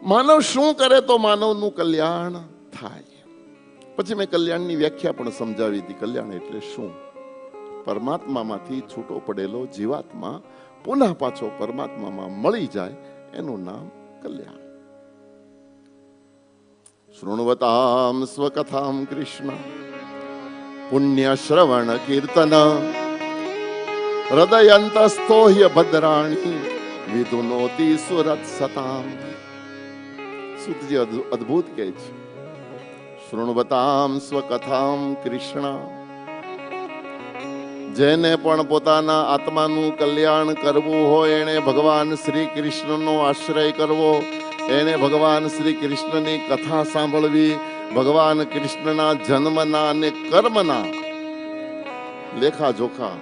માનવ શું કરે તો માનવનું કલ્યાણ થાય. પછી મેં કલ્યાણની વ્યાખ્યા પણ સમજાવી હતી. કલ્યાણ એટલે શું? પરમાત્મામાંથી છૂટો પડેલો જીવાત્મા પુનઃ પાછો પરમાત્મામાં મળી જાય એનું નામ કલ્યાણ. શૃણવતામ સ્વકથામ કૃષ્ણ પુણ્ય શ્રવણ કીર્તન હૃદયંતસ્થો હ્ય ભદ્રાણી વિધુનોતિ સુરત સતામ. સુતજી અદ્ભુત કહે છે, શૃણવતામ સ્વકથામ કૃષ્ણ. જેને પણ પોતાના આત્માનું કલ્યાણ કરવું હોય એને ભગવાન શ્રી કૃષ્ણનો આશ્રય કરવો, એને ભગવાન શ્રી કૃષ્ણની કથા સાંભળવી, ભગવાન કૃષ્ણના જન્મના અને કર્મના લેખા જોખા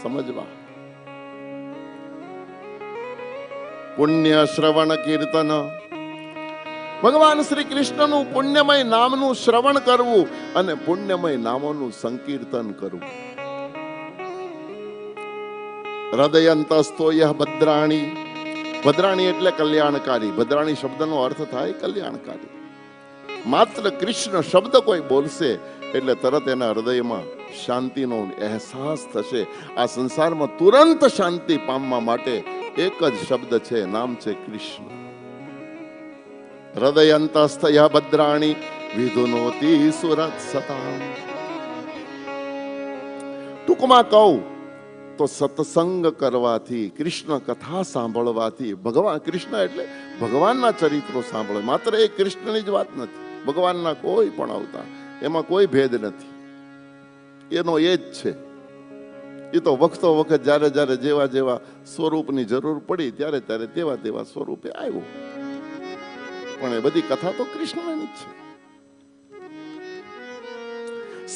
સમજવા. પુણ્ય શ્રવણ કીર્તન, ભગવાન શ્રી કૃષ્ણનું પુણ્યમય નામનું શ્રવણ કરવું અને પુણ્યમય નામોનું સંકીર્તન કરવું. હૃદયંતસ્થો યહ ભદ્રાણી. ભદ્રાણી એટલે કલ્યાણકારી. ભદ્રાણી શબ્દનો અર્થ થાય કલ્યાણકારી. માત્ર કૃષ્ણ શબ્દ કોઈ બોલશે એટલે તરત એના હૃદયમાં શાંતિનો અહેસાસ થશે. આ સંસારમાં તુરંત શાંતિ પામવા માટે એક જ શબ્દ છે, નામ છે કૃષ્ણ. હૃદયંતસ્થ યહ ભદ્રાણી વિધુનોતિ સુરત સતામ. ટૂંકમાં કહું તો સત્સંગ કરવાથી, કૃષ્ણ કથા સાંભળવાથી, ભગવાન કૃષ્ણ એટલે ભગવાનના ચરિત્રો સાંભળે. માત્ર એ કૃષ્ણની જ વાત નથી, ભગવાનના કોઈ પણ અવતાર, એમાં કોઈ ભેદ નથી. એનો એ જ છે. એ તો વખતો વખત જ્યારે જ્યારે જેવા જેવા સ્વરૂપની જરૂર પડી ત્યારે ત્યારે તેવા તેવા સ્વરૂપે આવ્યો. પણ એ બધી કથા તો કૃષ્ણની જ છે.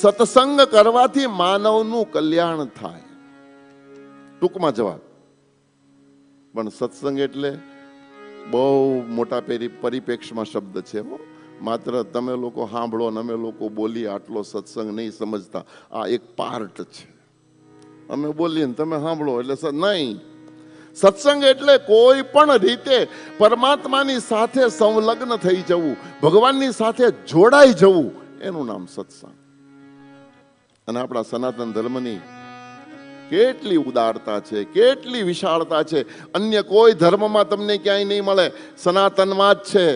સત્સંગ કરવાથી માનવનું કલ્યાણ થાય. ટૂંકમાં જવાબ. પણ સત્સંગ એટલે બહુ મોટા પરિપ્રેક્ષમાં શબ્દ છે. માત્ર તમે લોકો સાંભળો ને અમે લોકો બોલીએ આટલો સત્સંગ નહીં સમજતા. આ એક પાર્ટ છે. અમે બોલીએ ને તમે સાંભળો એટલે નહીં. સત્સંગ એટલે કોઈ પણ રીતે પરમાત્માની સાથે સંલગ્ન થઈ જવું, ભગવાનની સાથે જોડાઈ જવું, એનું નામ સત્સંગ. અને આપણા સનાતન ધર્મની કેટલી ઉદારતા છે, કેટલી વિશાળતા છે. અન્ય કોઈ ધર્મમાં તમને ક્યાંય નહીં મળે, સનાતનમાં જ છે.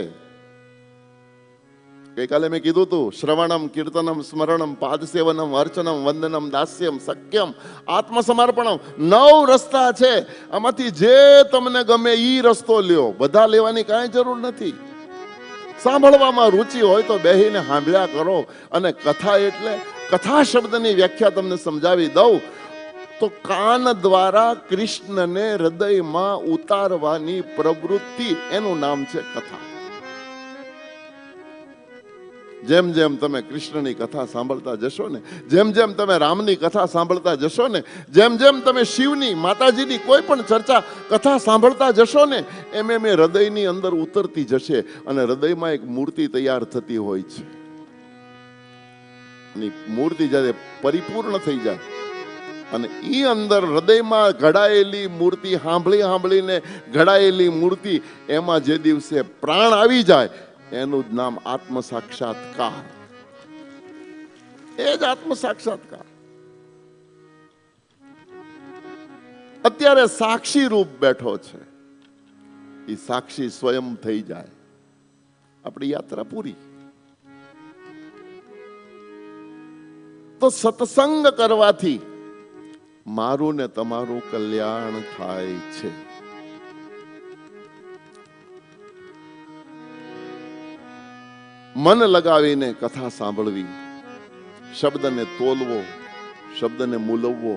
ગઈકાલે મેં કીધું હતું, શ્રવણમ કીર્તનમ સ્મરણમ પાદસેવનમ અર્ચનમ વંદનમ દાસ્યમ સખ્યમ આત્મસમર્પણમ. 9 રસ્તા છે. આમાંથી જે તમને ગમે ઈ રસ્તો લ્યો. બધા લેવાની કાંઈ જરૂર નથી. સાંભળવામાં રુચિ હોય તો બેહીને સાંભળ્યા કરો. અને કથા એટલે, કથા શબ્દની વ્યાખ્યા તમને સમજાવી દઉં તો કાન દ્વારા કૃષ્ણને હૃદયમાં ઉતારવાની પ્રવૃત્તિ, એનું નામ છે કથા. જેમ જેમ તમે કૃષ્ણની કથા સાંભળતા જશો ને, જેમ જેમ તમે રામની કથા સાંભળતા જશો ને, જેમ જેમ તમે શિવની, માતાજીની કોઈ પણ ચર્ચા કથા સાંભળતા જશો ને, એમ એમ હૃદયની અંદર ઉતરતી જશે અને હૃદયમાં એક મૂર્તિ તૈયાર થતી હોય છે. અને મૂર્તિ જ્યારે પરિપૂર્ણ થઈ જાય અને ઈ અંદર હૃદયમાં ઘડાયેલી મૂર્તિ, સાંભળીને ઘડાયેલી મૂર્તિ, એમાં જે દિવસે પ્રાણ આવી જાય એનું જ નામ આત્મ સાક્ષાત્કાર. એ જ આત્મ સાક્ષાત્કાર. અત્યારે સાક્ષી રૂપ બેઠો છે, એ સાક્ષી સ્વયં થઈ જાય, આપણી યાત્રા પૂરી. તો સત્સંગ કરવાથી મારું ને તમારું કલ્યાણ થાય છે. મન લગાવીને કથા સાંભળવી, શબ્દને તોલવો, શબ્દને મૂલવવો,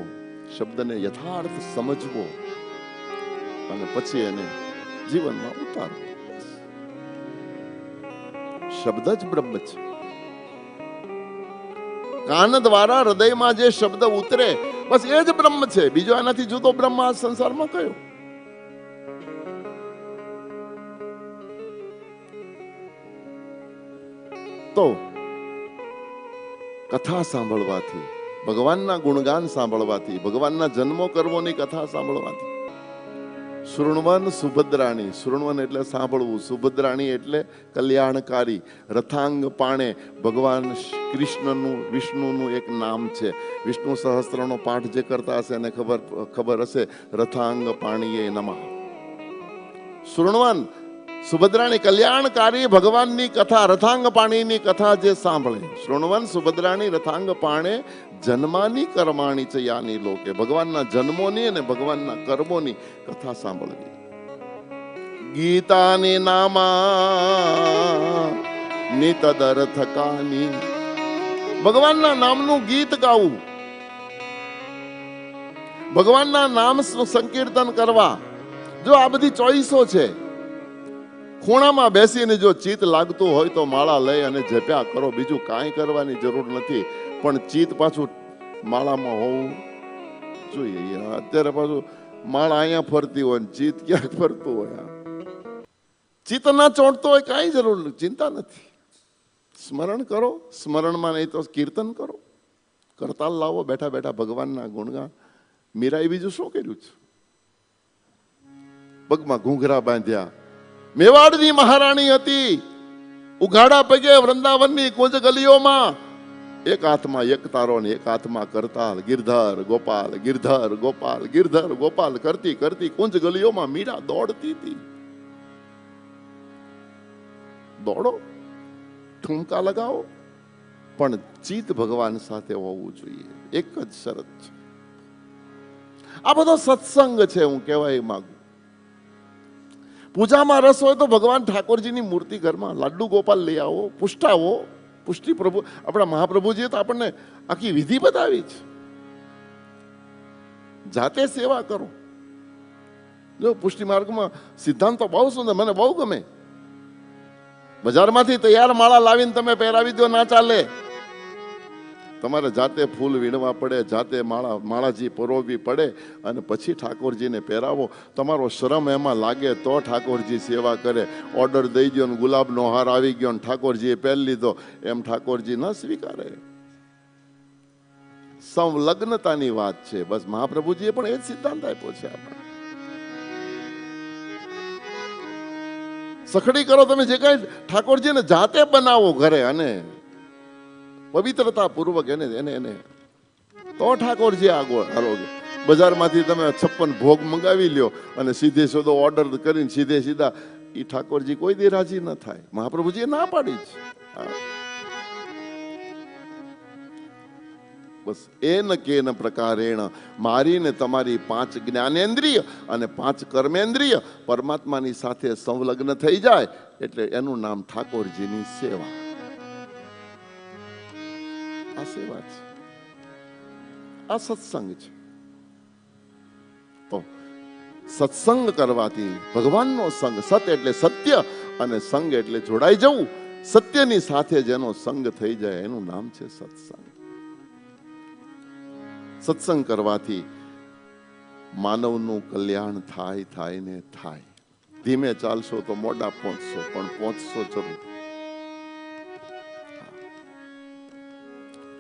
શબ્દને યથાર્થ સમજવો અને પછી એને જીવનમાં ઉતારવો. શબ્દ જ બ્રહ્મ છે. કાન દ્વારા હૃદયમાં જે શબ્દ ઉતરે બસ એ જ બ્રહ્મ છે. બીજો આનાથી જુદો બ્રહ્મ આ સંસારમાં કયો? તો કથા સાંભળવાથી, ભગવાનના ગુણગાન સાંભળવાથી, ભગવાનના જન્મો કર્મોની કથા સાંભળવાથી શૃણવન સુભદ્રાણી, શૃણવન એટલે સાંભળવું, સુભદ્રાણી એટલે કલ્યાણકારી. રથાંગ પાણે ભગવાન કૃષ્ણનું વિષ્ણુનું એક નામ છે. વિષ્ણુ સહસ્ત્રનો પાઠ જે કરતા હશે એને ખબર હશે, રથાંગ પાણીએ નમઃ. શૃણવન સુભદ્રાણી કલ્યાણકારી ભગવાનની કથા, રથાંગ પાણીની કથા જે સાંભળે. શૃણવન સુભદ્રાણી રથાંગ પાણે જન્માની કર્માણી છે યાની લોકે. ભગવાનના જન્મોની અને ભગવાનના કર્મોની કથા સાંભળવી. ગીતાની નામા નિતદર્થ કાની, ભગવાનના નામનું ગીત ગાવું, ભગવાનના નામ સંકીર્તન કરવા. જો આ બધી ચોઈસો છે. ખૂણામાં બેસીને જો ચિત્ત લાગતું હોય તો માળા લઈ અને જપ્યા કરો, બીજું કાંઈ કરવાની જરૂર નથી. પણ ચિત્ત પાછું માળામાં હોવું જોઈએ. અત્યારે પાછું માળા અહીંયા ફરતી હોય ને ચિત્ત ક્યાંક ફરતું હોય. ચિત્ત ના ચોંટતો હોય કાંઈ જરૂર નથી, ચિંતા નથી. સ્મરણ કરો, સ્મરણમાં નહીં તો કીર્તન કરો, કરતાલ લાવો, બેઠા બેઠા ભગવાનના ગુણગાન. મીરાએ બીજું શું કર્યું છે? પગમાં ઘૂંઘરા બાંધ્યા. મેવાડની મહારાણી હતી, ઉઘાડા પગે વૃંદાવનની કુંજ ગલીઓમાં, એક હાથમાં એક તારો ને એક હાથમાં કરતાલ. ગિરધર ગોપાલ, ગિરધર ગોપાલ, ગિરધર ગોપાલ કરતી કરતી કુંજ ગલીઓમાં મીરા દોડતી હતી. દોડો, ઠુમકા લગાવો, પણ ચિત્ત ભગવાન સાથે હોવું જોઈએ. એક જ શરત છે. આ બધો સત્સંગ છે, હું કહેવાય માંગુ. પૂજામાં રસ હોય તો ભગવાન ઠાકોરજીની મૂર્તિ ઘરમાં લાડુ ગોપાલ લઈ આવો, પુષ્ટાવો. પુષ્ટિ પ્રભુ આપણા મહાપ્રભુજીએ તો આપણને આખી વિધિ બતાવી છે. જાતે સેવા કરો. જો પુષ્ટિ માર્ગમાં સિદ્ધાંત તો બહુ સુંદર, મને બહુ ગમે. બજારમાંથી તૈયાર માળા લાવીને તમે પહેરાવી દો, ના ચાલે. તમારે જાતે ફૂલ વીણવા પડે, જાતે માળાજી પરોવવી પડે અને પછી ઠાકોરજીને પહેરાવો. તમારો શ્રમ એમાં લાગે તો ઠાકોરજી સેવા કરે. ઓર્ડર દઈ દો ને ગુલાબનો હાર આવી ગયો ને ઠાકોરજીએ પહેરી લીધો, એમ ઠાકોરજી ન સ્વીકારે. સંલગ્નતાની વાત છે. બસ મહાપ્રભુજીએ પણ એ જ સિદ્ધાંત આપ્યો છે આપણે. સખડી કરો તમે જે કઈ ઠાકોરજીને જાતે બનાવો ઘરે અને પવિત્રતા પૂર્વક એને એને એને તો ઠાકોરજી આરોગ્ય. બજારમાંથી તમે 56 ભોગ મંગાવી લ્યો અને સીધે સીધો ઓર્ડર કરીને સીધા એ ઠાકોરજી કોઈ દી રાજી ન થાય. મહાપ્રભુજીએ ના પાડી છે. બસ એન કેન પ્રકારેણ મારીને તમારી 5 જ્ઞાનેન્દ્રિય અને 5 કર્મેન્દ્રિય પરમાત્માની સાથે સંલગ્ન થઈ જાય એટલે એનું નામ ઠાકોરજીની સેવા. આ સેવા છે, આ સત્સંગ છે. તો સત્સંગ કરવાથી ભગવાનનો સંગ, સત એટલે સત્ય અને સંગ એટલે જોડાઈ જવું. સત્યની સાથે જેનો સંગ થઈ જાય એનું નામ છે સત્સંગ. સત્સંગ કરવાથી માનવનું કલ્યાણ થાય ને થાય. ધીમે ચાલશો તો મોડા પહોંચશો, પણ પહોંચશો જરૂર.